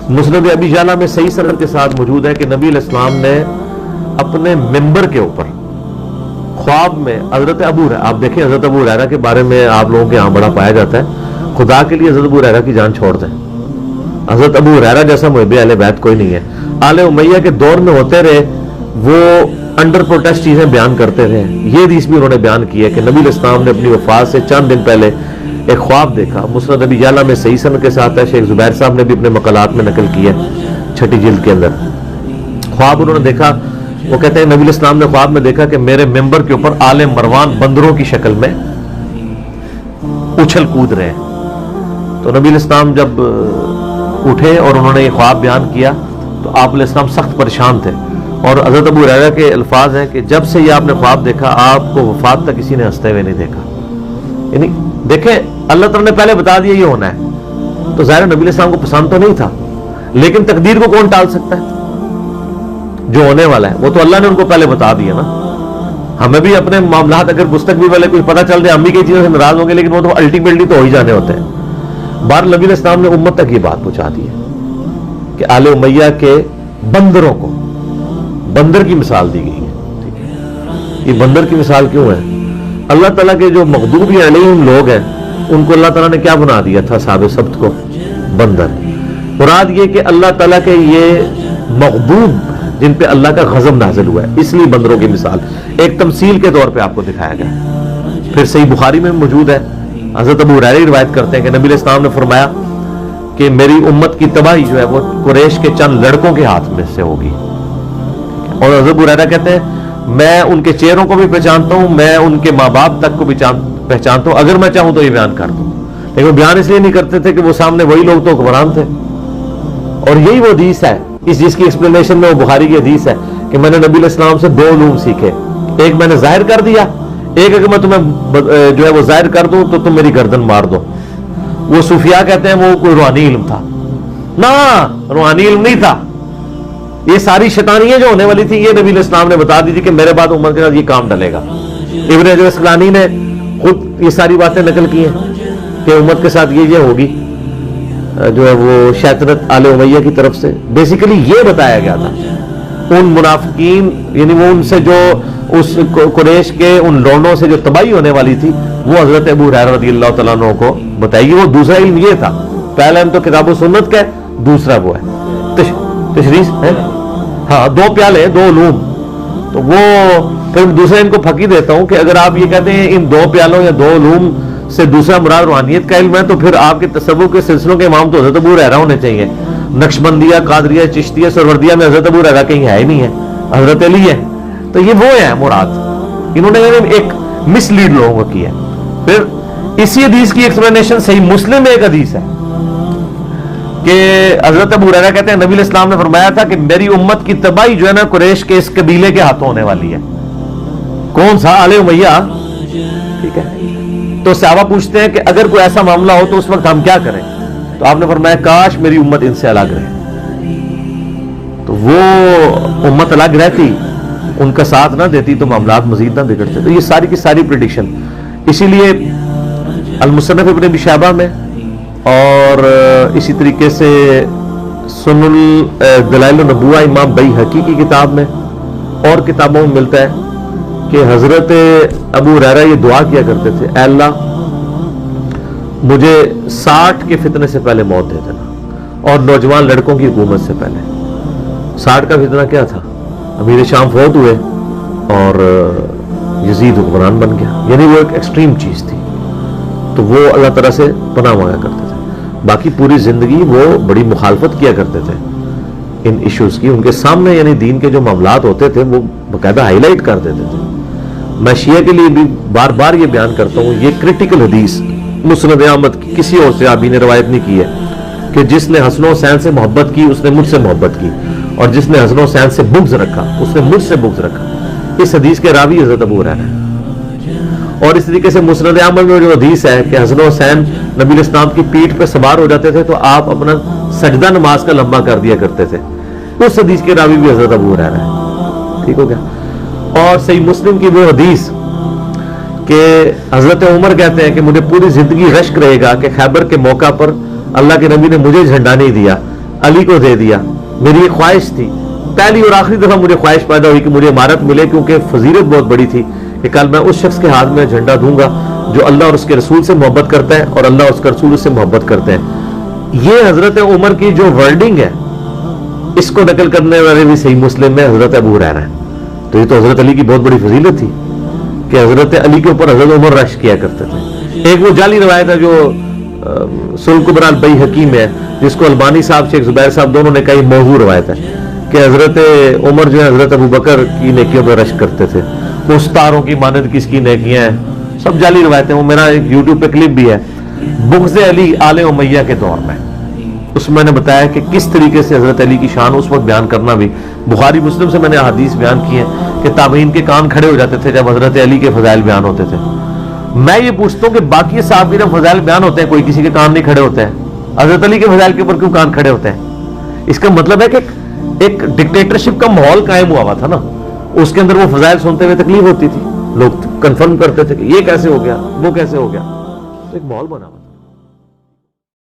مسند ابی شعلہ میں صحیح سند کے ساتھ موجود ہے کہ نبی علیہ السلام نے اپنے ممبر کے اوپر خواب میں حضرت ابو ہریرہ، آپ دیکھیں حضرت ابو ہریرہ کے بارے میں آپ لوگوں کے یہاں بڑا پایا جاتا ہے، خدا کے لیے حضرت ابو ہریرہ کی جان چھوڑ دیں، حضرت ابو ہریرہ جیسا محب اہل بیت کوئی نہیں ہے، آل امیہ کے دور میں ہوتے رہے، وہ انڈر پروٹیسٹ چیزیں بیان کرتے رہے، یہ حدیث بھی انہوں نے بیان کی ہے کہ نبی علیہ السلام نے اپنی وفات سے چند دن پہلے ایک خواب دیکھا، مسند ابی شعلہ میں صحیح سند کے ساتھ ہے، شیخ زبیر صاحب نے بھی اپنے مقالات میں نقل کی ہے 6 جلد کے اندر، خواب انہوں نے دیکھا، وہ کہتے ہیں نبی علیہ السلام نے خواب میں دیکھا کہ میرے ممبر کے اوپر آل مروان بندروں کی شکل میں اچھل کود رہے ہیں، تو نبی علیہ السلام جب اٹھے اور انہوں نے یہ خواب بیان کیا تو آپ علیہ السلام سخت پریشان تھے، اور حضرت ابو ہریرہ کے الفاظ ہیں کہ جب سے یہ آپ نے خواب دیکھا آپ کو وفات تک کسی نے ہنستے ہوئے نہیں دیکھا، یعنی دیکھیں اللہ تعالیٰ نے پہلے بتا دیا یہ ہونا ہے، تو ظاہر نبی علیہ السلام کو پسند تو نہیں تھا، لیکن تقدیر کو کون ٹال سکتا ہے؟ جو ہونے والا ہے وہ تو اللہ نے ان کو پہلے بتا دیا نا، ہمیں بھی اپنے معاملات اگر مستقبل والے کچھ پتہ چل جائے ہم بھی کئی چیزوں سے ناراض ہوں گے، لیکن وہ تو الٹیمیٹلی تو ہو ہی جانے ہوتے ہیں۔ بار نبی علیہ السلام نے امت تک یہ بات پہنچا دی ہے کہ آل امیہ کے بندروں کو بندر کی مثال دی گئی ہے۔ یہ بندر کی مثال کیوں ہے؟ اللہ تعالیٰ کے جو مغضوب علیہم لوگ ہیں ان کو اللہ تعالیٰ نے کیا بنا دیا تھا؟ اصحاب سبت کو بندر۔ مراد یہ کہ اللہ تعالیٰ کے یہ مغضوب جن پہ اللہ کا غضب نازل ہوا ہے، اس لیے بندروں کی مثال ایک تمثیل کے طور پہ آپ کو دکھایا گیا۔ پھر صحیح بخاری میں موجود ہے، حضرت ابو ہریرہ روایت کرتے ہیں کہ نبی علیہ السلام نے فرمایا کہ میری امت کی تباہی جو ہے وہ قریش کے چند لڑکوں کے ہاتھ میں سے ہوگی، اور حضرت ابو ہریرہ کہتے ہیں میں ان کے چہروں کو بھی پہچانتا ہوں، میں ان کے ماں باپ تک کو بھی پہچانتا ہوں، اگر میں چاہوں تو یہ بیان کر دوں، لیکن وہ بیان اس لیے نہیں کرتے تھے کہ وہ سامنے وہی لوگ تو حکمران تھے۔ اور یہی وہ حدیث ہے اس جس کی ایکسپلینیشن میں وہ بخاری کی حدیث ہے کہ میں نے نبی علیہ السلام سے 2 علوم سیکھے، ایک میں نے ظاہر کر دیا، ایک اگر میں تمہیں جو ہے وہ ظاہر کر دوں تو تم میری گردن مار دو۔ وہ صوفیاء کہتے ہیں وہ کوئی روحانی علم تھا، نہ روحانی علم نہیں تھا، یہ ساری شیطانیاں جو ہونے والی تھی یہ نبی علیہ السلام نے بتا دی تھی کہ میرے بعد امت کے ساتھ یہ کام ڈلے گا۔ ابن حجر اسقلانی نے خود یہ ساری باتیں نقل کی ہیں کہ امت کے ساتھ یہ ہوگی، جو ہے وہ شیطنت آل امیہ کی طرف سے بیسیکلی یہ بتایا گیا تھا۔ ان منافقین یعنی وہ ان سے جو اس قریش کے ان لونڈوں سے جو تباہی ہونے والی تھی وہ حضرت ابو ہریرہ رضی اللہ تعالیٰ عنہ کو بتائی۔ وہ دوسرا علم یہ تھا، پہلا علم تو کتاب و سنت کا ہے، دوسرا وہ ہے تشریح ہے، ہاں 2 پیالے 2 علوم، تو وہ پھر دوسرا ان کو پھکی دیتا ہوں کہ اگر آپ یہ کہتے ہیں ان 2 پیالوں یا 2 علوم سے دوسرا مراد روحانیت کا علم ہے تو پھر آپ کے تصوف کے سلسلوں کے امام تو حضرت ابو ہریرہ ہونے چاہیے۔ نقشبندیہ، قادریہ، چشتیہ، سروردیہ میں حضرت ابو ہریرہ کہیں ہے ہی نہیں ہے، حضرت علی ہے، تو یہ وہ ہے مراد، انہوں نے ایک مس لیڈ لوگوں کو کیا۔ پھر اسی حدیث کی ایکسپلینیشن صحیح مسلم میں ایک حدیث ہے کہ حضرت ابو ہریرہ کہتے ہیں نبی علیہ السلام نے فرمایا تھا کہ میری امت کی تباہی جو ہے نا قریش کے اس قبیلے کے ہاتھوں ہونے والی ہے۔ کون سا؟ آل امیہ، ٹھیک ہے۔ تو صحابہ پوچھتے ہیں کہ اگر کوئی ایسا معاملہ ہو تو اس وقت ہم کیا کریں؟ تو آپ نے فرمایا کاش میری امت ان سے الگ رہے، تو وہ امت الگ رہتی، ان کا ساتھ نہ دیتی تو معاملات مزید نہ بگڑتے۔ تو یہ ساری کی ساری پریڈکشن، اسی لیے المصنف ابن ابی شیبہ میں اور اسی طریقے سے سنن دلائل النبوہ امام بیہقی کی کتاب میں اور کتابوں میں ملتا ہے کہ حضرت ابو ہریرہ یہ دعا کیا کرتے تھے، اے اللہ مجھے 60 کے فتنے سے پہلے موت دے دینا اور نوجوان لڑکوں کی حکومت سے پہلے۔ 60 کا فتنہ کیا تھا؟ امیر شام فوت ہوئے اور یزید حکمران بن گیا، یعنی وہ ایک ایکسٹریم چیز تھی، تو وہ اللہ تعالیٰ سے پناہ مانگا کرتے تھے۔ باقی پوری زندگی وہ بڑی مخالفت کیا کرتے تھے ان ایشوز کی، ان کے سامنے یعنی دین کے جو معاملات ہوتے تھے وہ باقاعدہ ہائی لائٹ کر دیتے تھے۔ میں شیعہ کے لیے بھی بار بار یہ بیان کرتا ہوں، یہ کرٹیکل حدیث مسند احمد کی کسی اور صحابی نے روایت نہیں کی ہے کہ جس نے حسن و حسین سے محبت کی اس نے مجھ سے محبت کی، اور جس نے حسن و حسین سے بغض رکھا اس نے مجھ سے بغض رکھا۔ اس حدیث کے راوی حضرت ابو ہریرہ ہے۔ اور اس طریقے سے مسند احمد میں جو حدیث ہے کہ حسن و حسین نبی علیہ السلام کی پیٹھ پہ سوار ہو جاتے تھے تو آپ اپنا سجدہ نماز کا لمبا کر دیا کرتے تھے، اس حدیث کے راوی بھی حضرت ابو ہریرہ ہے۔ ٹھیک ہو گیا؟ اور صحیح مسلم کی وہ حدیث کہ حضرت عمر کہتے ہیں کہ مجھے پوری زندگی رشک رہے گا کہ خیبر کے موقع پر اللہ کے نبی نے مجھے جھنڈا نہیں دیا، علی کو دے دیا. میری ایک خواہش تھی, پہلی اور آخری دفعہ مجھے خواہش پیدا ہوئی کہ مجھے امارت ملے, کیونکہ فضیلت بہت بڑی تھی کہ کل میں اس شخص کے ہاتھ میں جھنڈا دوں گا جو اللہ اور اس کے رسول سے محبت کرتا ہے اور اللہ اور اس کا رسول اس سے محبت کرتے ہیں. یہ حضرت عمر کی جو ورڈنگ ہے اس کو نقل کرنے والے بھی صحیح مسلم میں حضرت ابو ہریرہ ہیں. تو یہ تو حضرت علی کی بہت بڑی فضیلت تھی کہ حضرت علی کے اوپر حضرت عمر رش کیا کرتے تھے. ایک وہ جعلی روایت ہے جو سنن کبری البیہقی میں ہے, جس کو البانی صاحب شیخ زبیر صاحب دونوں نے کہی موضوع روایت ہے کہ حضرت عمر جو ہے حضرت ابو بکر کی نیکیوں پہ رش کرتے تھے. وہ ستاروں کی مانند کس کی نیکیاں ہیں, سب جعلی روایتیں. وہ میرا ایک یوٹیوب پہ کلپ بھی ہے بغض علی آل امیہ کے دور میں, اس میں نے بتایا کہ کس طریقے سے حضرت علی کی شان اس وقت بیان کرنا بھی. بخاری مسلم سے میں نے احادیث بیان کی ہیں کہ تابعین کے کان کھڑے ہو جاتے تھے جب حضرت علی کے فضائل بیان ہوتے تھے. میں یہ پوچھتا ہوں کہ باقی صحابہ جب فضائل بیان ہوتے ہیں کوئی کسی کے کان نہیں کھڑے ہوتے ہیں, حضرت علی کے فضائل کے اوپر کیوں کان کھڑے ہوتے ہیں؟ اس کا مطلب ہے کہ ایک ڈکٹیٹرشپ کا ماحول قائم ہوا تھا نا, اس کے اندر وہ فضائل سنتے ہوئے تکلیف ہوتی تھی, لوگ کنفرم کرتے تھے کہ یہ کیسے ہو گیا, وہ کیسے ہو گیا, تو ایک ماحول بنا ہوا.